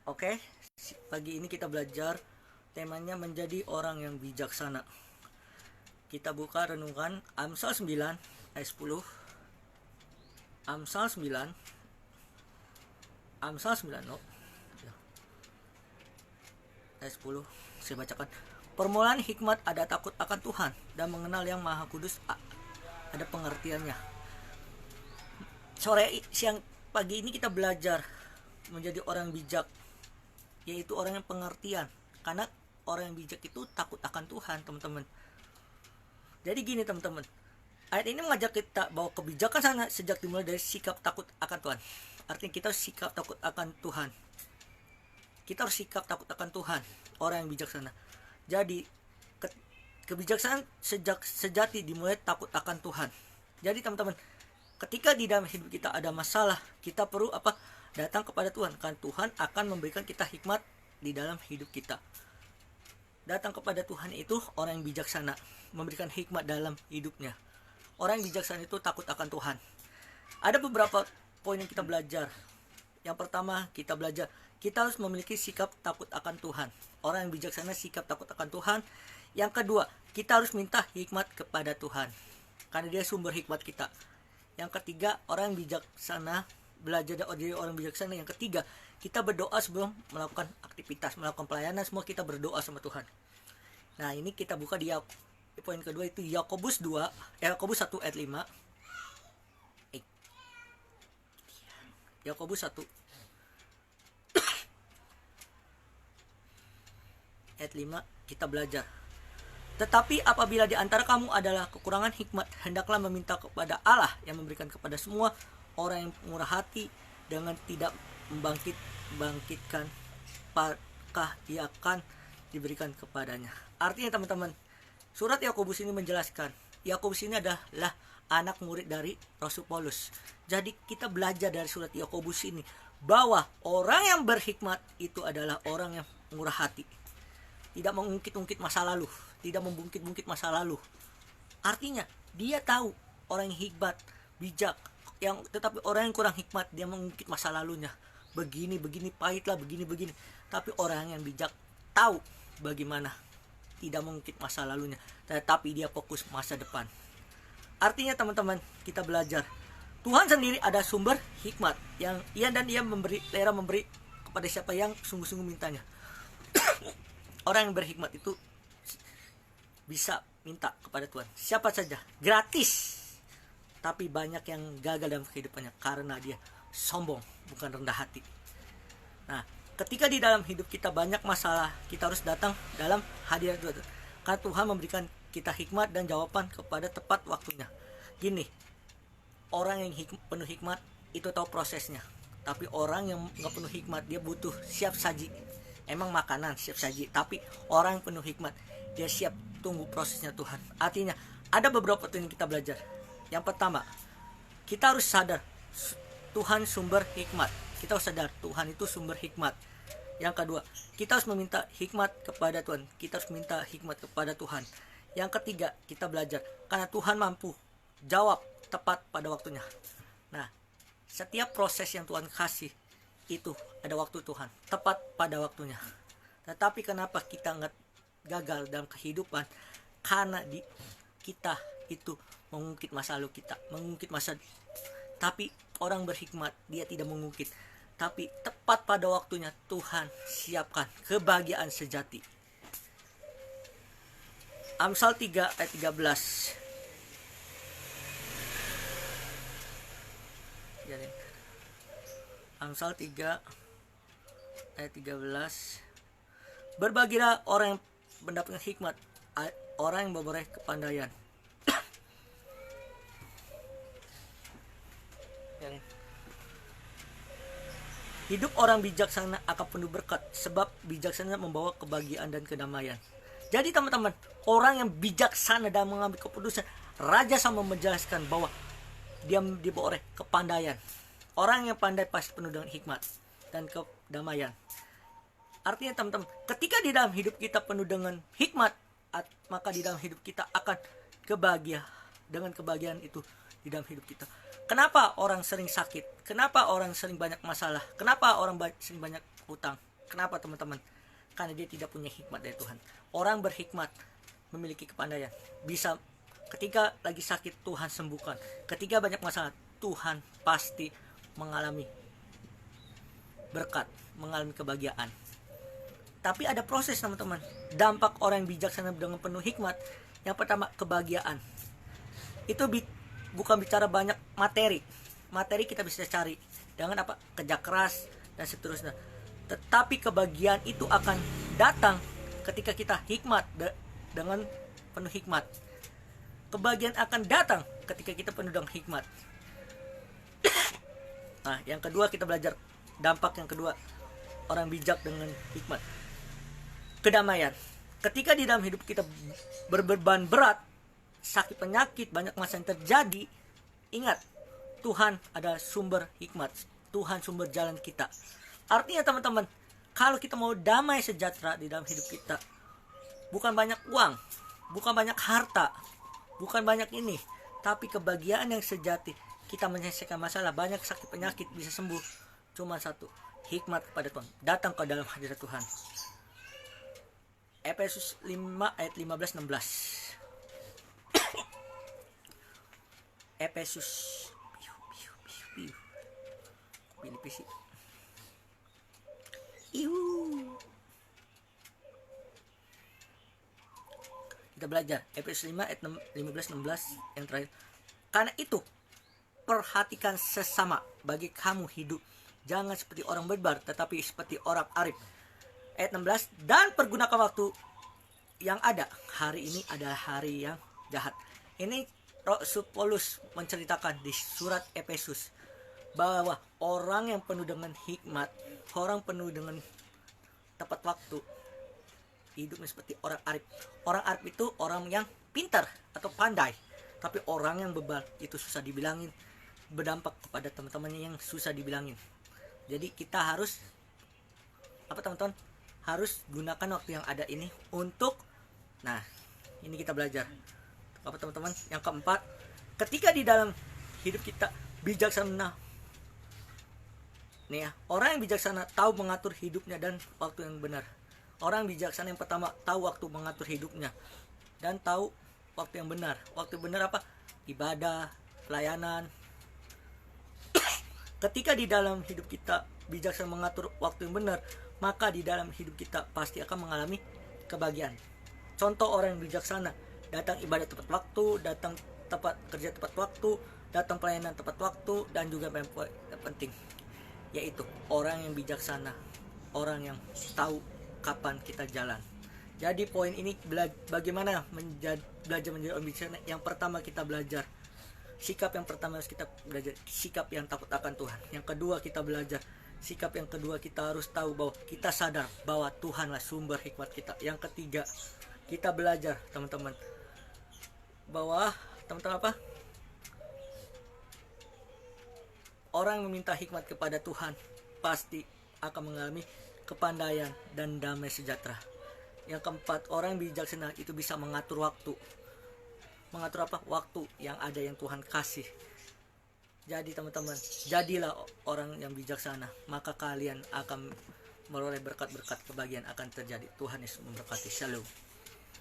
Oke, pagi ini kita belajar temanya menjadi orang yang bijaksana. Kita buka renungan Amsal 9 ayat 10. Amsal 9 no, ayat 10. Saya bacakan. Permulaan hikmat ada takut akan Tuhan, dan mengenal yang Maha Kudus ada pengertiannya. Pagi ini kita belajar menjadi orang bijak, yaitu orang yang pengertian. Karena orang yang bijak itu takut akan Tuhan, teman-teman. Jadi gini, teman-teman, ayat ini mengajak kita bahwa kebijakan sana sejak dimulai dari sikap takut akan Tuhan. Artinya kita harus sikap takut akan Tuhan. Kita harus sikap takut akan Tuhan, orang yang bijaksana. Jadi kebijaksanaan sejati dimulai takut akan Tuhan. Jadi teman-teman, ketika di dalam hidup kita ada masalah, kita perlu datang kepada Tuhan. Karena Tuhan akan memberikan kita hikmat di dalam hidup kita. Datang kepada Tuhan itu orang yang bijaksana, memberikan hikmat dalam hidupnya. Orang yang bijaksana itu takut akan Tuhan. Ada beberapa poin yang kita belajar. Yang pertama, kita belajar kita harus memiliki sikap takut akan Tuhan. Orang yang bijaksana sikap takut akan Tuhan. Yang kedua, kita harus minta hikmat kepada Tuhan, karena Dia sumber hikmat kita. Yang ketiga, orang yang bijaksana belajar dari orang bijaksana. Yang ketiga, kita berdoa sebelum melakukan aktivitas, melakukan pelayanan, semua kita berdoa sama Tuhan. Nah, ini kita buka di poin kedua, itu Yakobus 1 ayat 5. Yakobus 1 ayat 5 kita belajar. Tetapi apabila di antara kamu adalah kekurangan hikmat, hendaklah meminta kepada Allah yang memberikan kepada semua orang yang murah hati dengan tidak membangkitkan, maka Ia akan diberikan kepadanya. Artinya teman-teman, surat Yakobus ini menjelaskan, Yakobus ini adalah anak murid dari Rasul Paulus. Jadi kita belajar dari surat Yakobus ini bahwa orang yang berhikmat itu adalah orang yang murah hati, tidak mengungkit-ungkit masa lalu, tidak membungkit-bungkit masa lalu. Artinya dia tahu orang yang hikmat, bijak, tetapi orang yang kurang hikmat dia mengungkit masa lalunya. Begini pahitlah, begini. Tapi orang yang bijak tahu bagaimana, tidak mengungkit masa lalunya, tetapi dia fokus masa depan. Artinya teman-teman, kita belajar Tuhan sendiri ada sumber hikmat yang Ia memberi kepada siapa yang sungguh-sungguh mintanya. Orang yang berhikmat itu bisa minta kepada Tuhan siapa saja, gratis. Tapi banyak yang gagal dalam kehidupannya karena dia sombong, bukan rendah hati. Nah, ketika di dalam hidup kita banyak masalah, kita harus datang dalam hadirat Tuhan. Karena Tuhan memberikan kita hikmat dan jawaban kepada tepat waktunya. Gini, orang yang penuh hikmat itu tahu prosesnya. Tapi orang yang gak penuh hikmat, dia butuh siap saji. Emang makanan siap saji, tapi orang yang penuh hikmat, dia siap tunggu prosesnya Tuhan. Artinya ada beberapa poin yang kita belajar. Yang pertama, kita harus sadar Tuhan sumber hikmat. Kita harus sadar Tuhan itu sumber hikmat. Yang kedua, kita harus meminta hikmat kepada Tuhan. Kita harus minta hikmat kepada Tuhan. Yang ketiga, kita belajar karena Tuhan mampu jawab tepat pada waktunya. Nah, setiap proses yang Tuhan kasih itu ada waktu Tuhan, tepat pada waktunya. Tetapi kenapa kita nggak gagal dalam kehidupan? Karena kita itu mengungkit masa lalu kita, tapi orang berhikmat dia tidak mengungkit, tapi tepat pada waktunya Tuhan siapkan kebahagiaan sejati. Amsal 3 ayat 13. Jadi Amsal 3 ayat 13. Berbahagialah orang yang mendapatkan hikmat, orang yang memperoleh kepandaian. Hidup orang bijaksana akan penuh berkat, sebab bijaksana membawa kebahagiaan dan kedamaian. Jadi teman-teman, orang yang bijaksana dalam mengambil keputusan, Raja Salomo menjelaskan bahwa dia dibawa oleh kepandaian. Orang yang pandai pasti penuh dengan hikmat dan kedamaian. Artinya teman-teman, ketika di dalam hidup kita penuh dengan hikmat, maka di dalam hidup kita akan kebahagiaan. Dengan kebahagiaan itu di dalam hidup kita. Kenapa orang sering sakit? Kenapa orang sering banyak masalah? Kenapa orang sering banyak utang? Kenapa teman-teman? Karena dia tidak punya hikmat dari Tuhan. Orang berhikmat memiliki kepandaian. Bisa ketika lagi sakit Tuhan sembuhkan. Ketika banyak masalah Tuhan pasti mengalami berkat, mengalami kebahagiaan. Tapi ada proses teman-teman. Dampak orang yang bijaksana dengan penuh hikmat. Yang pertama kebahagiaan. Itu bukan bicara banyak materi. Materi kita bisa cari dengan apa? Kerja keras dan seterusnya. Tetapi kebahagiaan itu akan datang ketika kita hikmat dengan penuh hikmat. Kebahagiaan akan datang ketika kita penuh dengan hikmat. Nah, yang kedua kita belajar dampak yang kedua orang bijak dengan hikmat. Kedamaian. Ketika di dalam hidup kita berbeban berat, sakit penyakit, banyak masalah yang terjadi, ingat, Tuhan adalah sumber hikmat. Tuhan sumber jalan kita. Artinya teman-teman, kalau kita mau damai sejahtera di dalam hidup kita, bukan banyak uang, bukan banyak harta, bukan banyak ini, tapi kebahagiaan yang sejati. Kita menyelesaikan masalah, banyak sakit penyakit bisa sembuh. Cuma satu, hikmat kepada Tuhan. Datang ke dalam hadirat Tuhan. Efesus 5 ayat 15-16. Efesus pilih PC. Kita belajar Efesus 5 ayat 15-16 yang terakhir. Karena itu perhatikan sesama bagi kamu hidup jangan seperti orang barbar tetapi seperti orang arif. Ayat 16, dan pergunakan waktu yang ada. Hari ini adalah hari yang jahat. Ini Rasul Paulus menceritakan di surat Efesus bahwa orang yang penuh dengan hikmat, orang penuh dengan tepat waktu, hidupnya seperti orang arif. Orang arif itu orang yang pintar atau pandai. Tapi orang yang bebal itu susah dibilangin, berdampak kepada teman-temannya yang susah dibilangin. Jadi kita harus apa teman-teman? Harus gunakan waktu yang ada ini untuk, nah ini kita belajar apa teman-teman. Yang keempat, ketika di dalam hidup kita bijaksana, nih ya, orang yang bijaksana tahu mengatur hidupnya dan waktu yang benar. Orang bijaksana yang pertama tahu waktu mengatur hidupnya dan tahu waktu yang benar. Waktu benar apa? Ibadah, pelayanan. Ketika di dalam hidup kita bijaksana mengatur waktu yang benar, maka di dalam hidup kita pasti akan mengalami kebahagiaan. Contoh orang yang bijaksana, datang ibadah tepat waktu, datang tepat kerja tepat waktu, datang pelayanan tepat waktu, dan juga yang penting yaitu orang yang bijaksana, orang yang tahu kapan kita jalan. Jadi poin ini bagaimana belajar menjadi orang bijaksana. Yang pertama kita belajar sikap yang pertama harus kita belajar sikap yang takut akan Tuhan. Yang kedua kita belajar sikap yang kedua kita harus tahu bahwa kita sadar bahwa Tuhanlah sumber hikmat kita. Yang ketiga kita belajar teman-teman bahwa teman-teman apa? Orang yang meminta hikmat kepada Tuhan pasti akan mengalami kepandaian dan damai sejahtera. Yang keempat, orang bijaksana itu bisa mengatur waktu. Mengatur apa? Waktu yang ada yang Tuhan kasih. Jadi teman-teman, jadilah orang yang bijaksana, maka kalian akan meroleh berkat-berkat kebahagiaan akan terjadi. Tuhan Yesus memberkati. Shalom.